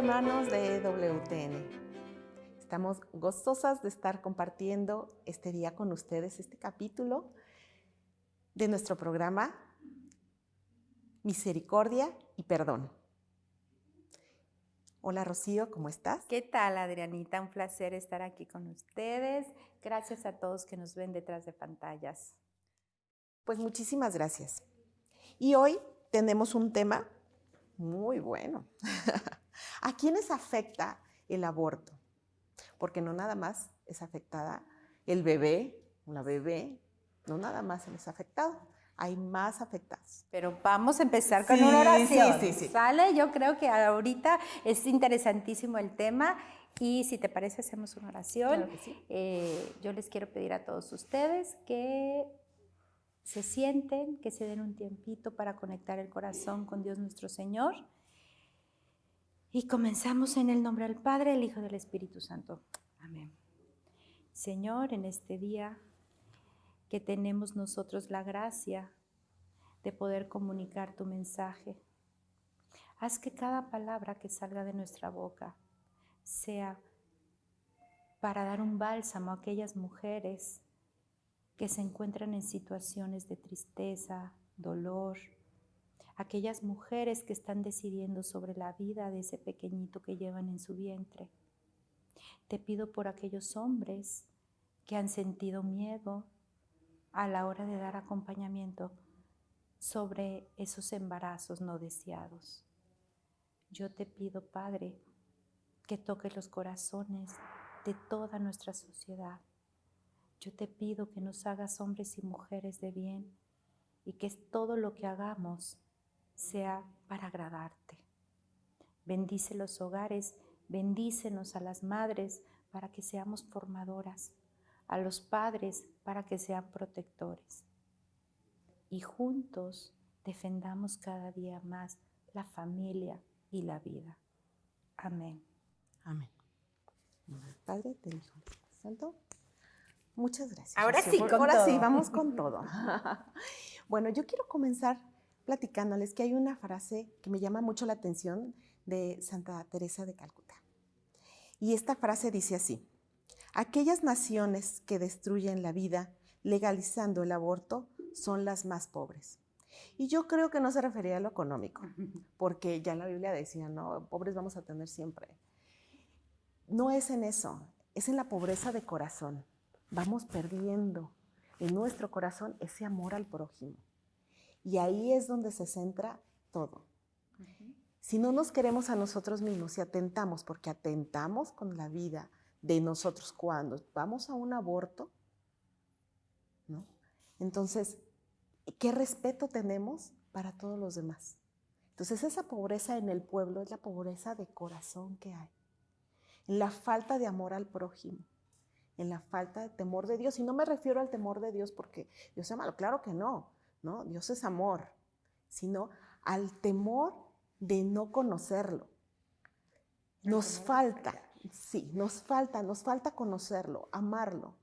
hermanos de WTN. Estamos gozosas de estar compartiendo este día con ustedes este capítulo de nuestro programa Misericordia y Perdón. Hola Rocío, ¿cómo estás? ¿Qué tal, Adrianita? Un placer estar aquí con ustedes. Gracias a todos que nos ven detrás de pantallas. Pues muchísimas gracias. Y hoy tenemos un tema muy bueno. ¿A quiénes afecta el aborto? Porque no nada más es afectada el bebé, una bebé, no nada más es afectado, hay más afectados. Pero vamos a empezar con una oración. Sí. ¿Sale? Yo creo que ahorita es interesantísimo el tema y si te parece hacemos una oración. Claro que sí. Yo les quiero pedir a todos ustedes que se sienten, que se den un tiempito para conectar el corazón con Dios nuestro Señor. Y comenzamos en el nombre del Padre, del Hijo y del Espíritu Santo. Amén. Señor, en este día que tenemos nosotros la gracia de poder comunicar tu mensaje, haz que cada palabra que salga de nuestra boca sea para dar un bálsamo a aquellas mujeres que se encuentran en situaciones de tristeza, dolor, aquellas mujeres que están decidiendo sobre la vida de ese pequeñito que llevan en su vientre. Te pido por aquellos hombres que han sentido miedo a la hora de dar acompañamiento sobre esos embarazos no deseados. Yo te pido, Padre, que toques los corazones de toda nuestra sociedad. Yo te pido que nos hagas hombres y mujeres de bien y que todo lo que hagamos sea para agradarte. Bendice los hogares, bendícenos a las madres para que seamos formadoras, a los padres para que sean protectores. Y juntos defendamos cada día más la familia y la vida. Amén. Amén. Padre, del Hijo, Santo. Muchas gracias. Ahora Rocío. sí, con Ahora todo. sí, vamos con todo. Bueno, yo quiero comenzar platicándoles que hay una frase que me llama mucho la atención de Santa Teresa de Calcuta. Y esta frase dice así: aquellas naciones que destruyen la vida legalizando el aborto son las más pobres. Y yo creo que no se refería a lo económico, porque ya en la Biblia decía, no, pobres vamos a tener siempre. No es en eso, es en la pobreza de corazón. Vamos perdiendo en nuestro corazón ese amor al prójimo. Y ahí es donde se centra todo. Si no nos queremos a nosotros mismos, si atentamos, porque atentamos con la vida de nosotros cuando vamos a un aborto, ¿no? Entonces, ¿qué respeto tenemos para todos los demás? Entonces, esa pobreza en el pueblo es la pobreza de corazón que hay. En la falta de amor al prójimo, en la falta de temor de Dios. Y no me refiero al temor de Dios porque Dios es malo, claro que no, ¿no? Dios es amor, sino al temor de no conocerlo. Nos falta conocerlo, amarlo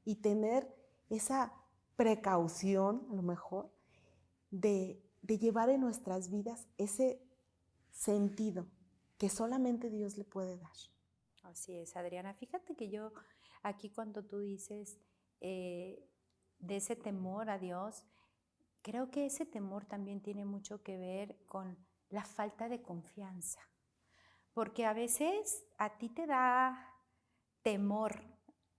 y tener esa precaución, a lo mejor, de llevar en nuestras vidas ese sentido que solamente Dios le puede dar. Así es, Adriana. Fíjate que yo aquí cuando tú dices de ese temor a Dios, creo que ese temor también tiene mucho que ver con la falta de confianza. Porque a veces a ti te da temor,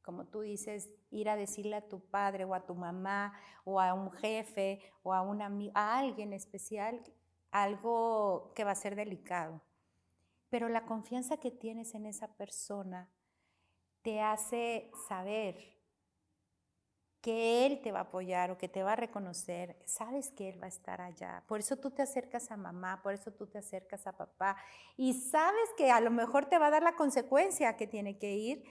como tú dices, ir a decirle a tu padre o a tu mamá o a un jefe o a un amigo, a alguien especial, algo que va a ser delicado. Pero la confianza que tienes en esa persona te hace saber que Él te va a apoyar o que te va a reconocer, sabes que Él va a estar allá. Por eso tú te acercas a mamá, por eso tú te acercas a papá y sabes que a lo mejor te va a dar la consecuencia que tiene que ir,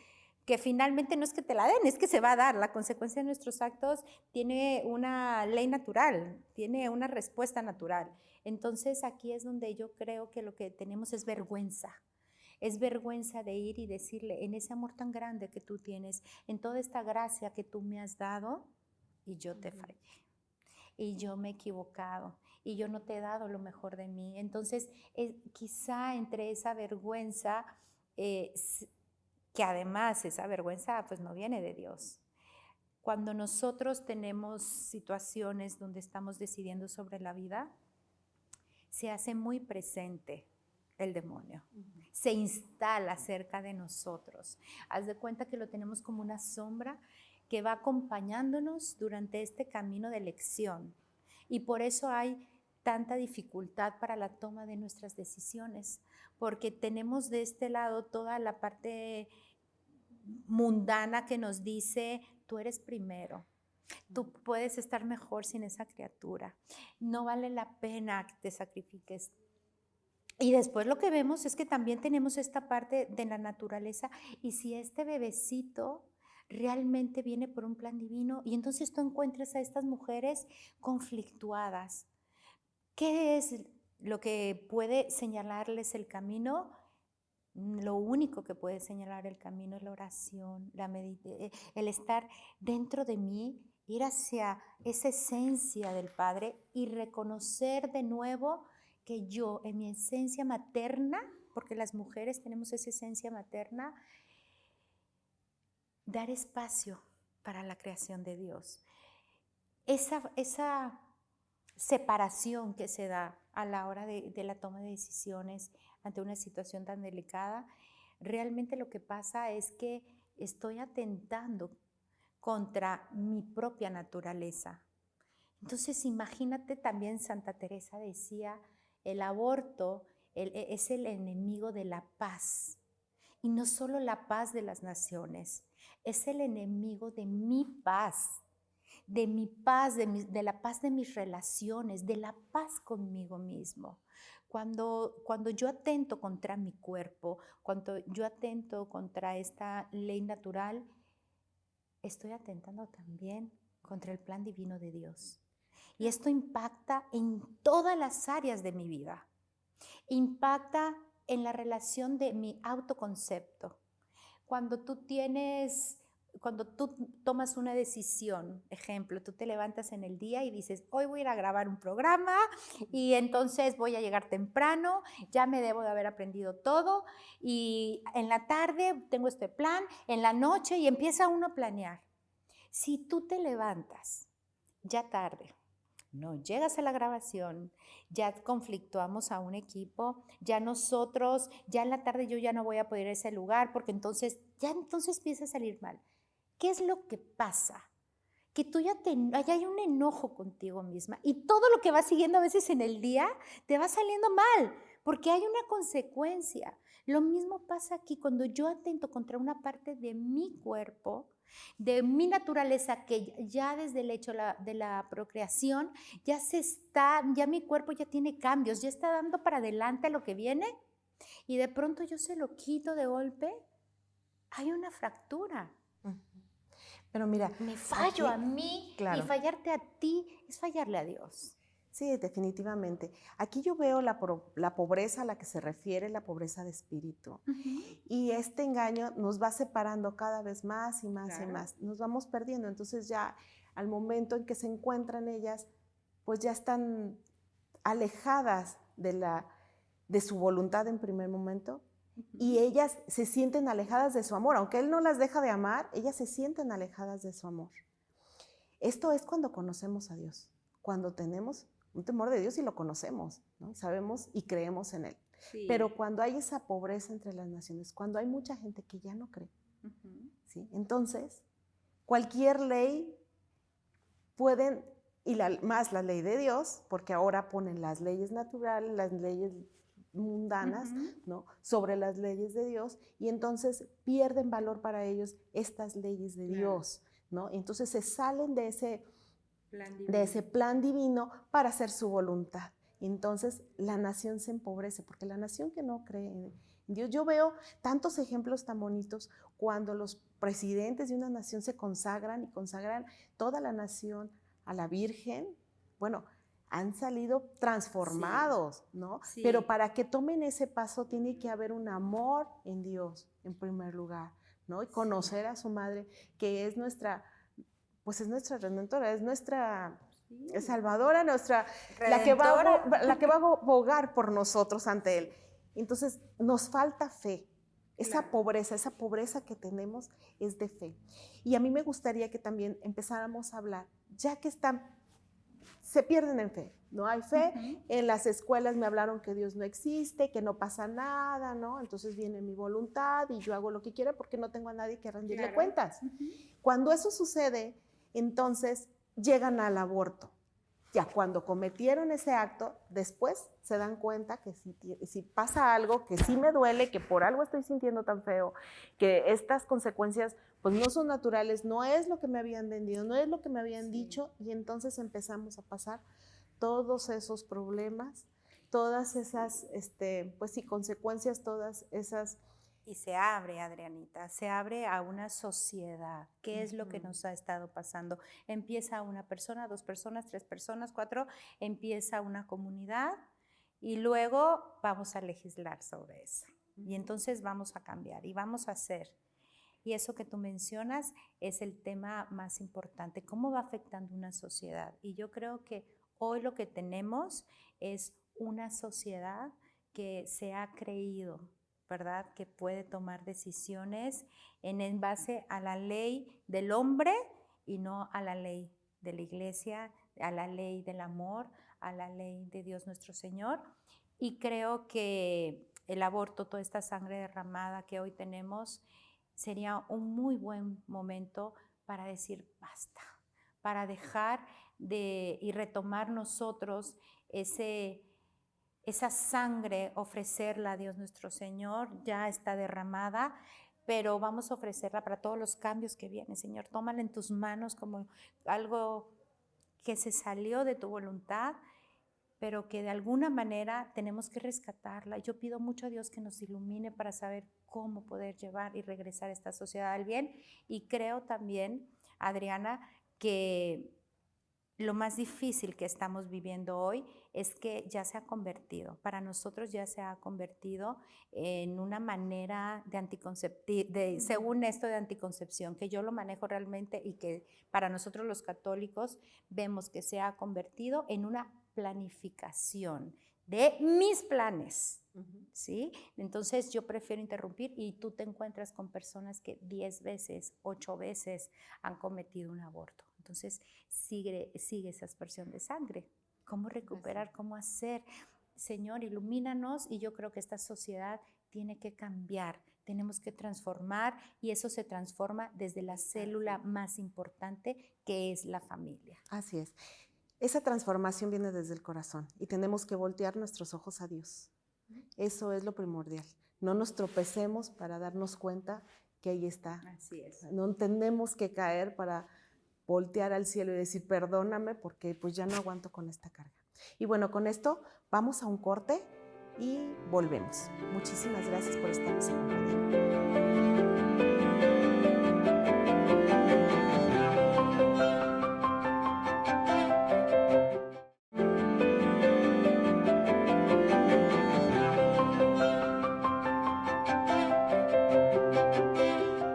que finalmente no es que te la den, es que se va a dar. La consecuencia de nuestros actos tiene una ley natural, tiene una respuesta natural. Entonces aquí es donde yo creo que lo que tenemos es vergüenza. Es vergüenza de ir y decirle, en ese amor tan grande que tú tienes, en toda esta gracia que tú me has dado, y yo te fallé, y yo me he equivocado, y yo no te he dado lo mejor de mí. Entonces, quizá entre esa vergüenza, que además esa vergüenza pues no viene de Dios. Cuando nosotros tenemos situaciones donde estamos decidiendo sobre la vida, se hace muy presente el demonio. Se instala cerca de nosotros. Haz de cuenta que lo tenemos como una sombra que va acompañándonos durante este camino de elección. Y por eso hay tanta dificultad para la toma de nuestras decisiones, porque tenemos de este lado toda la parte mundana que nos dice, tú eres primero, tú puedes estar mejor sin esa criatura, no vale la pena que te sacrifiques. Y después lo que vemos es que también tenemos esta parte de la naturaleza, y si este bebecito realmente viene por un plan divino, y entonces tú encuentras a estas mujeres conflictuadas. ¿Qué es lo que puede señalarles el camino? Lo único que puede señalar el camino es la oración, el estar dentro de mí, ir hacia esa esencia del Padre y reconocer de nuevo que yo en mi esencia materna, porque las mujeres tenemos esa esencia materna, dar espacio para la creación de Dios. Esa separación que se da a la hora de la toma de decisiones ante una situación tan delicada, realmente lo que pasa es que estoy atentando contra mi propia naturaleza. Entonces imagínate, también Santa Teresa decía, el aborto es el enemigo de la paz. Y no solo la paz de las naciones, es el enemigo de mi paz. De mi paz, de la paz de mis relaciones, de la paz conmigo mismo. Cuando yo atento contra mi cuerpo, cuando yo atento contra esta ley natural, estoy atentando también contra el plan divino de Dios. Y esto impacta en todas las áreas de mi vida. Impacta en la relación de mi autoconcepto. Cuando tú tomas una decisión, ejemplo, tú te levantas en el día y dices, hoy voy a ir a grabar un programa y entonces voy a llegar temprano, ya me debo de haber aprendido todo y en la tarde tengo este plan, en la noche, y empieza uno a planear. Si tú te levantas ya tarde, no llegas a la grabación, ya conflictuamos a un equipo, ya en la tarde yo ya no voy a poder ir a ese lugar porque entonces empieza a salir mal. ¿Qué es lo que pasa? Que tú ya hay un enojo contigo misma y todo lo que va siguiendo a veces en el día te va saliendo mal porque hay una consecuencia. Lo mismo pasa aquí cuando yo atento contra una parte de mi cuerpo, de mi naturaleza, que ya desde el hecho de la procreación ya mi cuerpo ya tiene cambios, ya está dando para adelante a lo que viene, y de pronto yo se lo quito de golpe, hay una fractura. Pero mira, me fallo aquí, a mí, claro. Y fallarte a ti es fallarle a Dios. Sí, definitivamente. Aquí yo veo la pobreza a la que se refiere, la pobreza de espíritu. Y este engaño nos va separando cada vez más y más y más. Nos vamos perdiendo. Entonces ya al momento en que se encuentran ellas, pues ya están alejadas de su voluntad en primer momento. Y ellas se sienten alejadas de su amor. Aunque él no las deja de amar, ellas se sienten alejadas de su amor. Esto es cuando conocemos a Dios, cuando tenemos un temor de Dios y lo conocemos, ¿no? Sabemos y creemos en Él. Sí. Pero cuando hay esa pobreza entre las naciones, cuando hay mucha gente que ya no cree, ¿sí? Entonces, cualquier ley pueden, y más la ley de Dios, porque ahora ponen las leyes naturales, las leyes mundanas, ¿no? Sobre las leyes de Dios, y entonces pierden valor para ellos estas leyes de Dios, ¿no? Entonces se salen de ese plan divino para hacer su voluntad. Entonces la nación se empobrece, porque la nación que no cree en Dios, yo veo tantos ejemplos tan bonitos cuando los presidentes de una nación se consagran y consagran toda la nación a la Virgen. Bueno, han salido transformados, sí, ¿no? Sí. Pero para que tomen ese paso tiene que haber un amor en Dios en primer lugar, ¿no? Y conocer a su madre, que es nuestra, pues es nuestra redentora, es nuestra Es salvadora nuestra, la que va a abogar por nosotros ante Él. Entonces, nos falta fe. Esa pobreza que tenemos es de fe. Y a mí me gustaría que también empezáramos a hablar, ya que se pierden en fe. No hay fe. En las escuelas me hablaron que Dios no existe, que no pasa nada, ¿no? Entonces viene mi voluntad y yo hago lo que quiera porque no tengo a nadie que rendirle cuentas. Cuando eso sucede, entonces llegan al aborto. Ya cuando cometieron ese acto, después se dan cuenta que si pasa algo, que sí me duele, que por algo estoy sintiendo tan feo, que estas consecuencias pues no son naturales, no es lo que me habían vendido, no es lo que me habían dicho, y entonces empezamos a pasar todos esos problemas, todas esas pues sí, consecuencias, todas esas. Y se abre, Adrianita, se abre a una sociedad. ¿Qué es lo que nos ha estado pasando? Empieza una persona, 2 personas, 3 personas, 4, empieza una comunidad y luego vamos a legislar sobre eso. Y entonces vamos a cambiar y vamos a hacer. Y eso que tú mencionas es el tema más importante, cómo va afectando una sociedad. Y yo creo que hoy lo que tenemos es una sociedad que se ha creído, ¿verdad?, que puede tomar decisiones en base a la ley del hombre y no a la ley de la iglesia, a la ley del amor, a la ley de Dios nuestro Señor. Y creo que el aborto, toda esta sangre derramada que hoy tenemos, sería un muy buen momento para decir basta, para dejar y retomar nosotros esa sangre, ofrecerla a Dios nuestro Señor. Ya está derramada, pero vamos a ofrecerla para todos los cambios que vienen. Señor, tómala en tus manos como algo que se salió de tu voluntad, pero que de alguna manera tenemos que rescatarla. Yo pido mucho a Dios que nos ilumine para saber cómo poder llevar y regresar a esta sociedad al bien. Y creo también, Adriana, que lo más difícil que estamos viviendo hoy es que ya se ha convertido, para nosotros ya se ha convertido en una manera de anticoncepción, según esto de anticoncepción, que yo lo manejo realmente y que para nosotros los católicos vemos que se ha convertido en una planificación de mis planes, ¿sí? Entonces yo prefiero interrumpir y tú te encuentras con personas que 10 veces, 8 veces han cometido un aborto. Entonces sigue esa aspersión de sangre. ¿Cómo recuperar? ¿Cómo hacer? Señor, ilumínanos, y yo creo que esta sociedad tiene que cambiar, tenemos que transformar, y eso se transforma desde la célula más importante, que es la familia. Así es. Esa transformación viene desde el corazón y tenemos que voltear nuestros ojos a Dios. Eso es lo primordial. No nos tropecemos para darnos cuenta que ahí está. Así es. No tenemos que caer para voltear al cielo y decir perdóname porque pues ya no aguanto con esta carga. Y bueno, con esto vamos a un corte y volvemos. Muchísimas gracias por estarnos acompañando.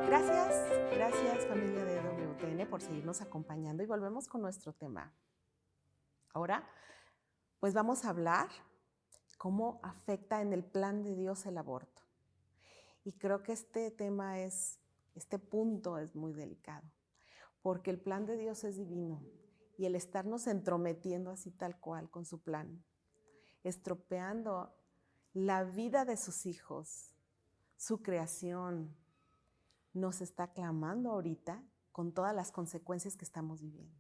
Gracias familia de WTN por seguirnos acompañando y volvemos con nuestro tema. Ahora, pues vamos a hablar cómo afecta en el plan de Dios el aborto. Y creo que este punto es muy delicado, porque el plan de Dios es divino y el estarnos entrometiendo así tal cual con su plan, estropeando la vida de sus hijos, su creación, nos está clamando ahorita con todas las consecuencias que estamos viviendo.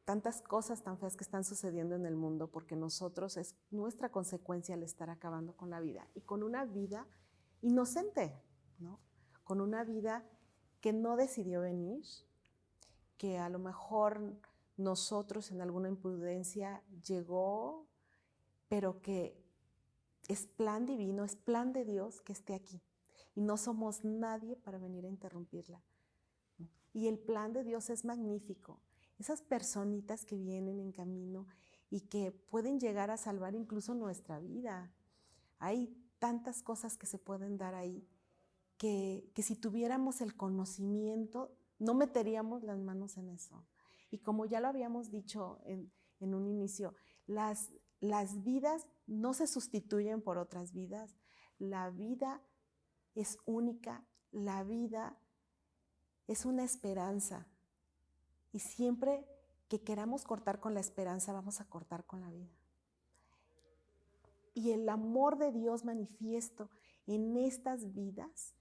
Tantas cosas tan feas que están sucediendo en el mundo porque nosotros es nuestra consecuencia el estar acabando con la vida y con una vida inocente, ¿no? Con una vida que no decidió venir, que a lo mejor nosotros en alguna imprudencia llegó, pero que es plan divino, es plan de Dios que esté aquí y no somos nadie para venir a interrumpirla. Y el plan de Dios es magnífico. Esas personitas que vienen en camino y que pueden llegar a salvar incluso nuestra vida. Hay tantas cosas que se pueden dar ahí que si tuviéramos el conocimiento no meteríamos las manos en eso. Y como ya lo habíamos dicho en un inicio, las vidas no se sustituyen por otras vidas. La vida es única, la vida es una esperanza. Y siempre que queramos cortar con la esperanza, vamos a cortar con la vida. Y el amor de Dios manifiesto en estas vidas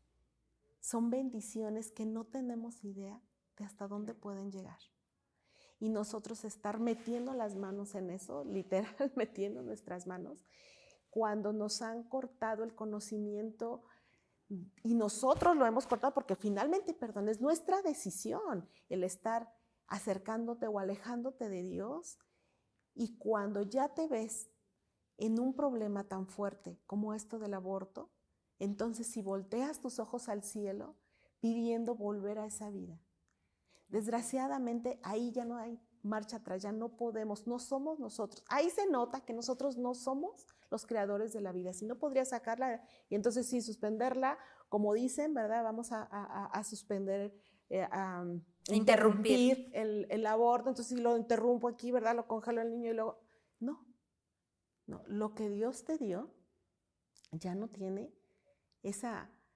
son bendiciones que no tenemos idea de hasta dónde pueden llegar. Y nosotros estar metiendo las manos en eso, literal metiendo nuestras manos, cuando nos han cortado el conocimiento y nosotros lo hemos cortado porque finalmente, perdón, es nuestra decisión el estar acercándote o alejándote de Dios. Y cuando ya te ves en un problema tan fuerte como esto del aborto, entonces si volteas tus ojos al cielo pidiendo volver a esa vida, desgraciadamente ahí ya no hay marcha atrás, ya no podemos, no somos nosotros. Ahí se nota que nosotros no somos los creadores de la vida, si no podría sacarla y entonces sí suspenderla, como dicen, ¿verdad? Vamos a suspender, a interrumpir el aborto, entonces si lo interrumpo aquí, ¿verdad? Lo congelo al niño y luego, no, lo que Dios te dio ya no tiene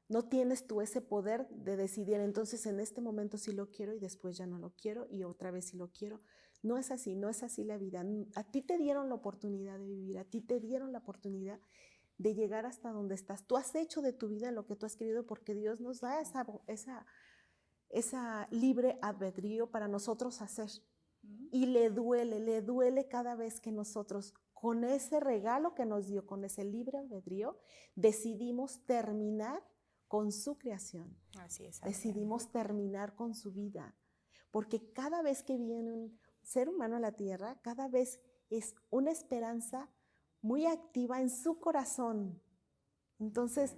no tienes tú ese poder de decidir, entonces en este momento sí lo quiero y después ya no lo quiero y otra vez sí lo quiero. No es así, no es así la vida. A ti te dieron la oportunidad de vivir, a ti te dieron la oportunidad de llegar hasta donde estás. Tú has hecho de tu vida lo que tú has querido porque Dios nos da esa libre albedrío para nosotros hacer. Y le duele cada vez que nosotros, con ese regalo que nos dio, con ese libre albedrío, decidimos terminar con su creación. Así es. Decidimos terminar con su vida. Porque cada vez que viene un ser humano a la tierra, cada vez es una esperanza muy activa en su corazón. Entonces,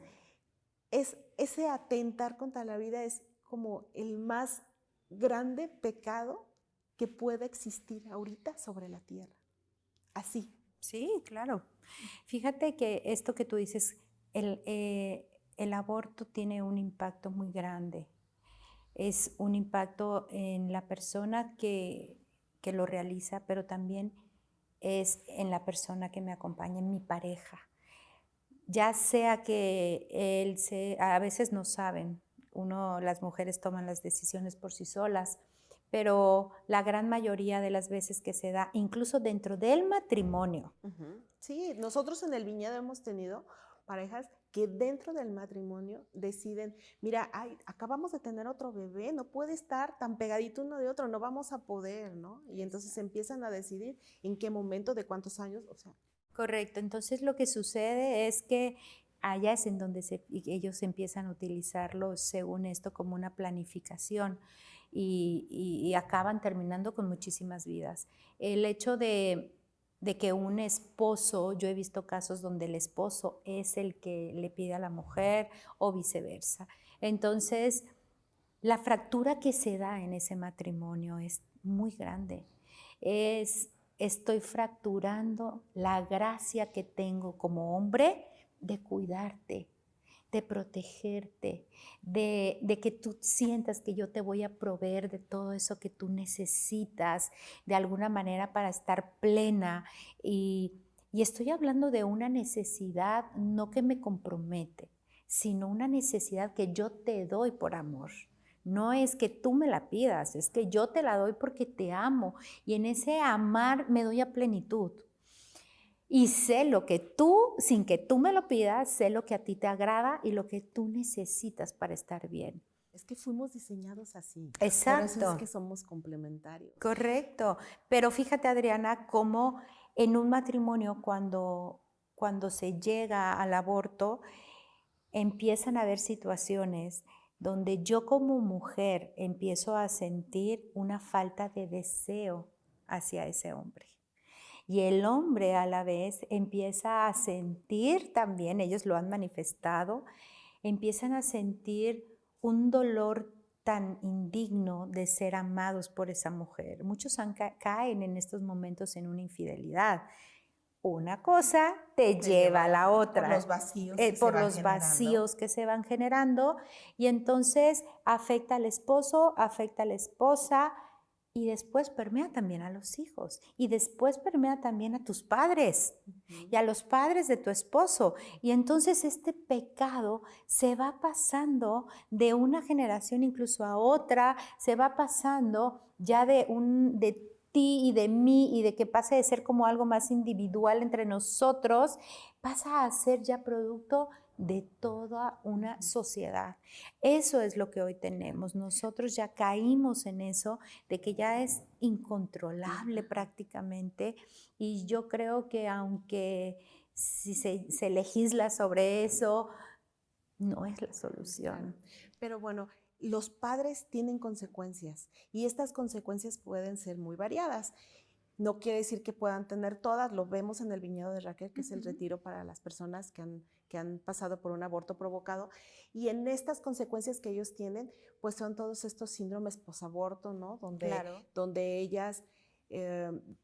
ese atentar contra la vida es como el más grande pecado que puede existir ahorita sobre la tierra. Así. Sí, claro. Fíjate que esto que tú dices, el aborto tiene un impacto muy grande. Es un impacto en la persona que lo realiza, pero también es en la persona que me acompaña, en mi pareja. Ya sea que a veces no saben, las mujeres toman las decisiones por sí solas, pero la gran mayoría de las veces que se da, incluso dentro del matrimonio. Sí, nosotros en el viñedo hemos tenido parejas que dentro del matrimonio deciden, mira, acabamos de tener otro bebé, no puede estar tan pegadito uno de otro, no vamos a poder, ¿no? Y entonces empiezan a decidir en qué momento, de cuántos años, o sea. Correcto, entonces lo que sucede es que allá es en donde ellos empiezan a utilizarlo según esto como una planificación y acaban terminando con muchísimas vidas. El hecho de que un esposo, yo he visto casos donde el esposo es el que le pide a la mujer o viceversa. Entonces, la fractura que se da en ese matrimonio es muy grande. Estoy fracturando la gracia que tengo como hombre de cuidarte, de protegerte, de que tú sientas que yo te voy a proveer de todo eso que tú necesitas de alguna manera para estar plena. Y estoy hablando de una necesidad no que me compromete, sino una necesidad que yo te doy por amor. No es que tú me la pidas, es que yo te la doy porque te amo y en ese amar me doy a plenitud. Y sé lo que tú, sin que tú me lo pidas, sé lo que a ti te agrada y lo que tú necesitas para estar bien. Es que fuimos diseñados así. Exacto. Por eso es que somos complementarios. Correcto. Pero fíjate, Adriana, cómo en un matrimonio cuando se llega al aborto, empiezan a haber situaciones donde yo como mujer empiezo a sentir una falta de deseo hacia ese hombre. Y el hombre a la vez empieza a sentir también, ellos lo han manifestado, empiezan a sentir un dolor tan indigno de ser amados por esa mujer. Muchos caen en estos momentos en una infidelidad. una cosa te lleva a la otra. Por los vacíos. Por los vacíos que se van generando. Y entonces afecta al esposo, afecta a la esposa y después permea también a los hijos. Y después permea también a tus padres y a los padres de tu esposo. Y entonces este pecado se va pasando de una generación incluso a otra, se va pasando ya de ti y de mí y de que pase de ser como algo más individual entre nosotros, pasa a ser ya producto de toda una sociedad. Eso es lo que hoy tenemos. Nosotros ya caímos en eso, de que ya es incontrolable prácticamente, y yo creo que aunque si se legisla sobre eso, no es la solución. Pero bueno, los padres tienen consecuencias y estas consecuencias pueden ser muy variadas. No quiere decir que puedan tener todas, lo vemos en el viñedo de Raquel, que es el retiro para las personas que han pasado por un aborto provocado. Y en estas consecuencias que ellos tienen, pues son todos estos síndromes posaborto, ¿no? Donde ellas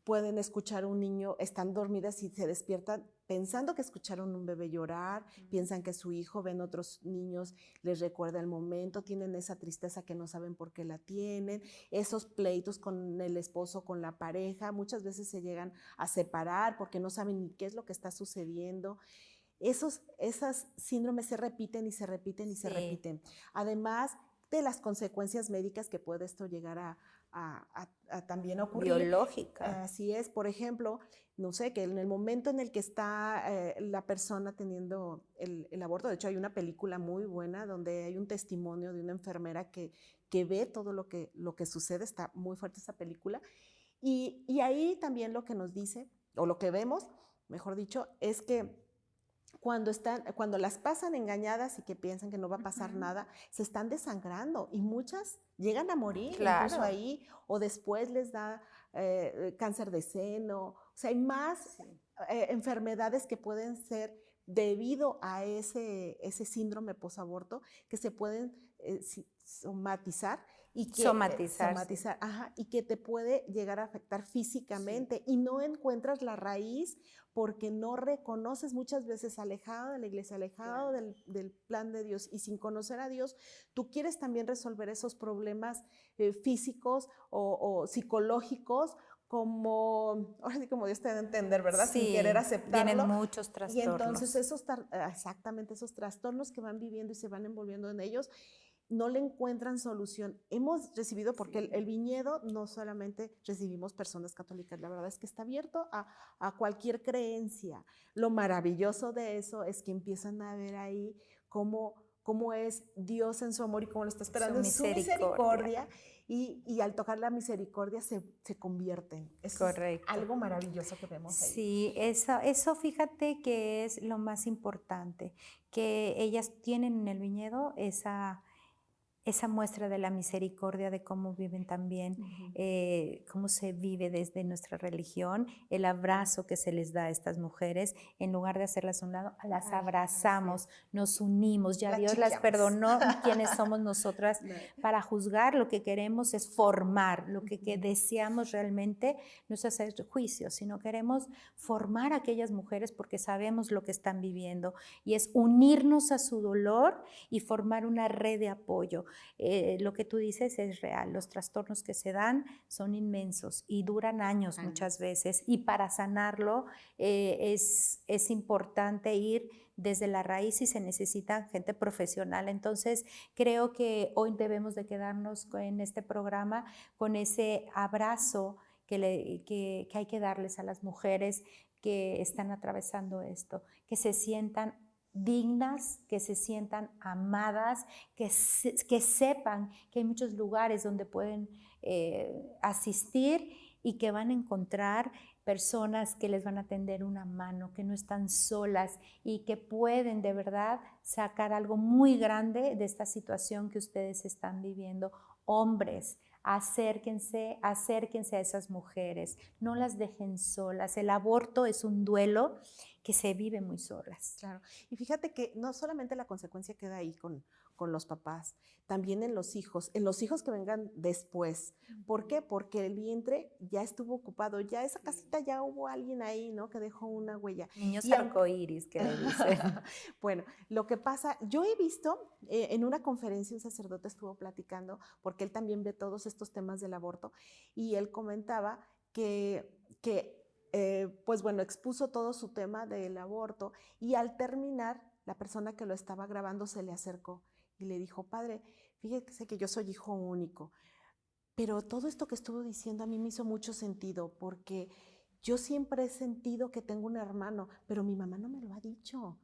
pueden escuchar a un niño, están dormidas y se despiertan pensando que escucharon un bebé llorar, piensan que es su hijo, ven otros niños, les recuerda el momento, tienen esa tristeza que no saben por qué la tienen, esos pleitos con el esposo, con la pareja, muchas veces se llegan a separar porque no saben ni qué es lo que está sucediendo. Esas síndromes se repiten y se repiten y se repiten. Además de las consecuencias médicas que puede esto llegar a también ocurrir. Biológica. Así es, por ejemplo, no sé, que en el momento en el que está la persona teniendo el aborto, de hecho hay una película muy buena donde hay un testimonio de una enfermera que ve todo lo que sucede, está muy fuerte esa película, y ahí también lo que nos dice, o lo que vemos, mejor dicho, es que cuando las pasan engañadas y que piensan que no va a pasar nada, se están desangrando y muchas llegan a morir incluso ahí, o después les da cáncer de seno. O sea, hay más enfermedades que pueden ser debido a ese síndrome posaborto que se pueden somatizar y que, y que te puede llegar a afectar físicamente, y no encuentras la raíz porque no reconoces, muchas veces alejado de la iglesia, alejado del plan de Dios y sin conocer a Dios, tú quieres también resolver esos problemas físicos o psicológicos, ahora sí como Dios te da a entender, ¿verdad? Sí, sin querer aceptarlo. Tienen muchos trastornos. Y entonces exactamente esos trastornos que van viviendo y se van envolviendo en ellos, no le encuentran solución. Hemos recibido, porque el viñedo no solamente recibimos personas católicas, la verdad es que está abierto a cualquier creencia. Lo maravilloso de eso es que empiezan a ver ahí cómo es Dios en su amor y cómo lo está esperando en su misericordia. Y al tocar la misericordia se convierten. Correcto. Es algo maravilloso que vemos ahí. Sí, eso fíjate que es lo más importante, que ellas tienen en el viñedo esa muestra de la misericordia, de cómo viven también, cómo se vive desde nuestra religión, el abrazo que se les da a estas mujeres, en lugar de hacerlas a un lado, las abrazamos, nos unimos, ya Dios las perdonó, ¿quiénes somos nosotras para juzgar? Lo que queremos es formar, lo que deseamos realmente no es hacer juicios, sino queremos formar a aquellas mujeres porque sabemos lo que están viviendo, y es unirnos a su dolor y formar una red de apoyo. Lo que tú dices es real, los trastornos que se dan son inmensos y duran años muchas veces, y para sanarlo es importante ir desde la raíz y se necesita gente profesional. Entonces creo que hoy debemos de quedarnos en este programa con ese abrazo que hay que darles a las mujeres que están atravesando esto, que se sientan dignas, que se sientan amadas, que sepan que hay muchos lugares donde pueden asistir y que van a encontrar personas que les van a tender una mano, que no están solas y que pueden de verdad sacar algo muy grande de esta situación que ustedes están viviendo. Hombres, acérquense a esas mujeres, no las dejen solas. El aborto es un duelo que se vive muy solas. Claro. Y fíjate que no solamente la consecuencia queda ahí con los papás, también en los hijos que vengan después. ¿Por qué? Porque el vientre ya estuvo ocupado, ya esa casita ya hubo alguien ahí, ¿no? Que dejó una huella. Niños Y arcoíris, que le dicen. Bueno, lo que pasa, yo he visto en una conferencia un sacerdote estuvo platicando, porque él también ve todos estos temas del aborto, y él comentaba que pues bueno, expuso todo su tema del aborto, y al terminar, la persona que lo estaba grabando se le acercó y le dijo: padre, fíjese que yo soy hijo único, pero todo esto que estuvo diciendo a mí me hizo mucho sentido, porque yo siempre he sentido que tengo un hermano, pero mi mamá no me lo ha dicho.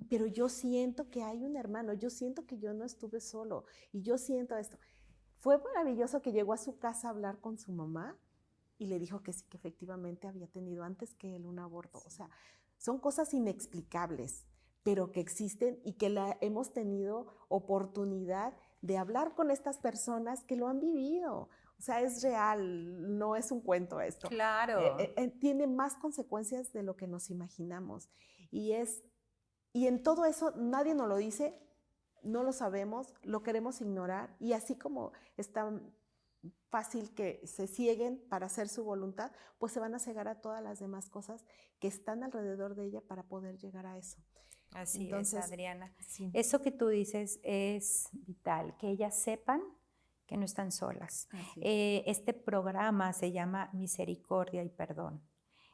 Pero yo siento que hay un hermano, yo siento que yo no estuve solo, y yo siento esto. Fue maravilloso que llegó a su casa a hablar con su mamá y le dijo que sí, que efectivamente había tenido antes que él un aborto. O sea, son cosas inexplicables, pero que existen y que la hemos tenido oportunidad de hablar con estas personas que lo han vivido. O sea, es real, no es un cuento esto. Claro. Tiene más consecuencias de lo que nos imaginamos. Y en todo eso nadie nos lo dice, no lo sabemos, lo queremos ignorar, y así como está fácil que se cieguen para hacer su voluntad, pues se van a cegar a todas las demás cosas que están alrededor de ella para poder llegar a eso. Así Entonces, es, Adriana. Sí. Eso que tú dices es vital, que ellas sepan que no están solas. Este programa se llama Misericordia y Perdón.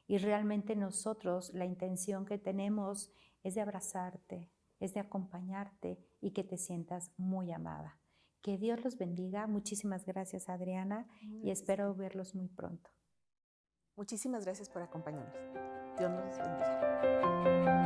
Y realmente nosotros la intención que tenemos es de abrazarte, es de acompañarte y que te sientas muy amada. Que Dios los bendiga. Muchísimas gracias, Adriana, y espero verlos muy pronto. Muchísimas gracias por acompañarnos. Dios nos bendiga.